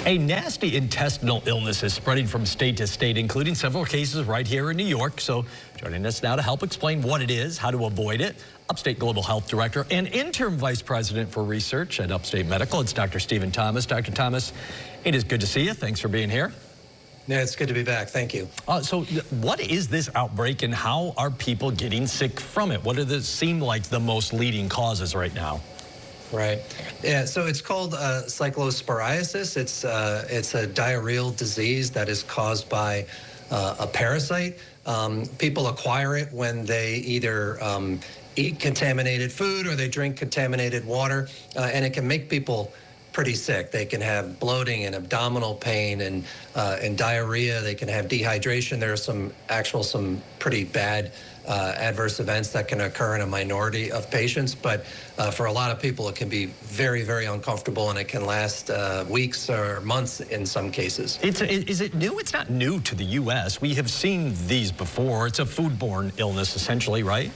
A nasty intestinal illness is spreading from state to state, including several cases right here in New York. So joining us now to help explain what it is, how to avoid it, Upstate Global Health Director and Interim Vice President for Research at Upstate Medical. It's Dr. Stephen Thomas. Dr. Thomas, it is good to see you. Thanks for being here. Yeah, it's good to be back. Thank you. So what is this outbreak and how are people getting sick from it? What do these seem like the most leading causes right now? Right. Yeah, so it's called cyclosporiasis. It's a diarrheal disease that is caused by a parasite. People acquire it when they either eat contaminated food or they drink contaminated water, and it can make people pretty sick. They can have bloating and abdominal pain and diarrhea. They can have dehydration. There are some pretty bad adverse events that can occur in a minority of patients, but for a lot of people it can be very, very uncomfortable, and it can last weeks or months in some cases. Is it new? It's not new to the U.S. We have seen these before. It's a foodborne illness essentially, right?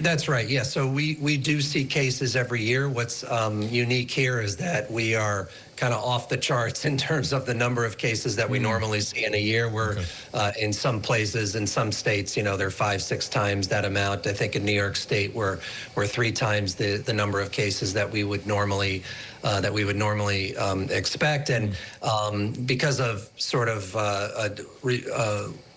That's right, yes. So we do see cases every year. What's unique here is that we are kind of off the charts in terms of the number of cases that we normally see in a year. We're in some places, in some states, you know, they're 5-6 times that amount. I think in New York State we're 3 times the number of cases that we would normally expect, and because of sort of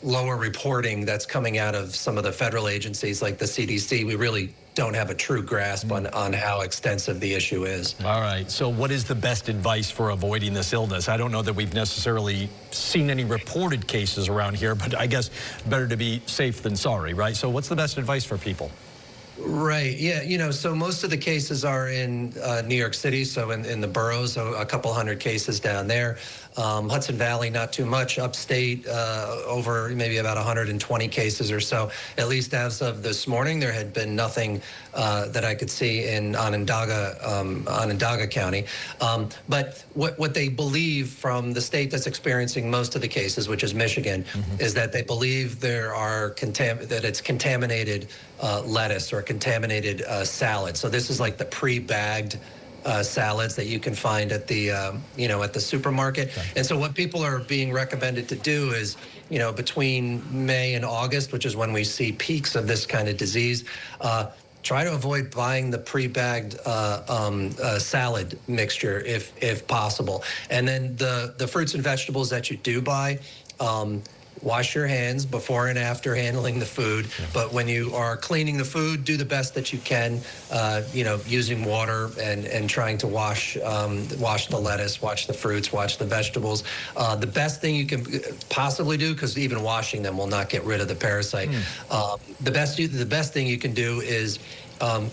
lower reporting that's coming out of some of the federal agencies like the CDC, we really don't have a true grasp on how extensive the issue is. All right, so what is the best advice for avoiding this illness? I don't know that we've necessarily seen any reported cases around here, but I guess better to be safe than sorry, right? So what's the best advice for people? Right, yeah, you know, so most of the cases are in New York City, so in the boroughs, so a couple hundred cases down there. Hudson Valley, not too much. Upstate, over maybe about 120 cases or so. At least as of this morning, there had been nothing that I could see in Onondaga County. But what they believe from the state that's experiencing most of the cases, which is Michigan, is that they believe there are that it's contaminated lettuce or contaminated salad. So this is like the pre-bagged salads that you can find at the at the supermarket. Okay. And so what people are being recommended to do is, you know, between May and August, which is when we see peaks of this kind of disease, try to avoid buying the pre-bagged salad mixture if possible. And then the fruits and vegetables that you do buy, wash your hands before and after handling the food. But when you are cleaning the food, do the best that you can, you know, using water and trying to wash the lettuce, wash the fruits, wash the vegetables. The best thing you can possibly do, because even washing them will not get rid of the parasite, the best thing you can do is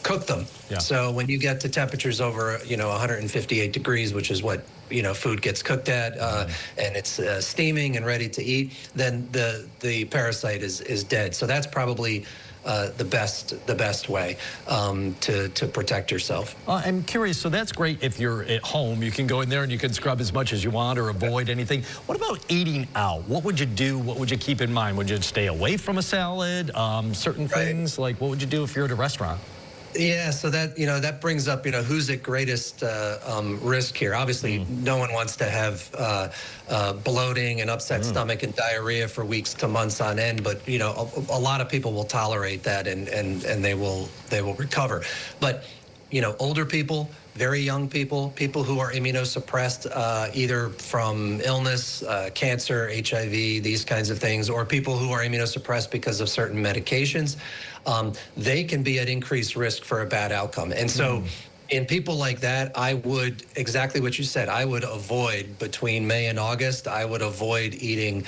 cook them. Yeah. So when you get to temperatures over, you know, 158 degrees, which is what, you know, food gets cooked at, and it's steaming and ready to eat, then the parasite is dead. So that's probably the best way to protect yourself. I'm curious, so that's great if you're at home. You can go in there and you can scrub as much as you want or avoid anything. What about eating out? What would you do? What would you keep in mind? Would you stay away from a salad? Certain things, like what would you do if you're at a restaurant? Yeah, so that, you know, that brings up, you know, who's at greatest risk here. Obviously, no one wants to have bloating and upset stomach and diarrhea for weeks to months on end, but, you know, a lot of people will tolerate that and they will recover. But, you know, older people, very young people, people who are immunosuppressed either from illness, cancer, HIV, these kinds of things, or people who are immunosuppressed because of certain medications, they can be at increased risk for a bad outcome. And so in people like that, I would, exactly what you said, I would avoid, between May and August, I would avoid eating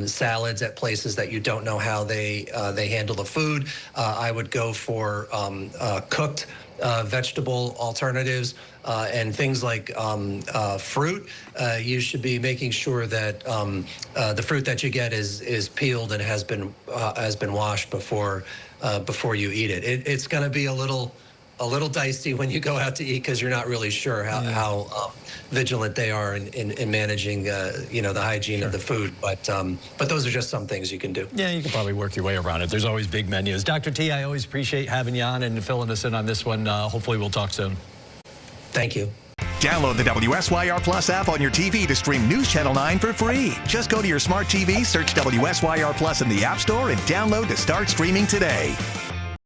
salads at places that you don't know how they handle the food. I would go for cooked vegetable alternatives and things like fruit. You should be making sure that the fruit that you get is peeled and has been washed before you eat it. It's going to be a little dicey when you go out to eat because you're not really sure how vigilant they are in managing you know, the hygiene of the food. But those are just some things you can do. Yeah, you can probably work your way around it. There's always big menus. Dr. T, I always appreciate having you on and filling us in on this one. Hopefully we'll talk soon. Thank you. Download the WSYR Plus app on your TV to stream News Channel 9 for free. Just go to your smart TV, search WSYR Plus in the App Store, and download to start streaming today.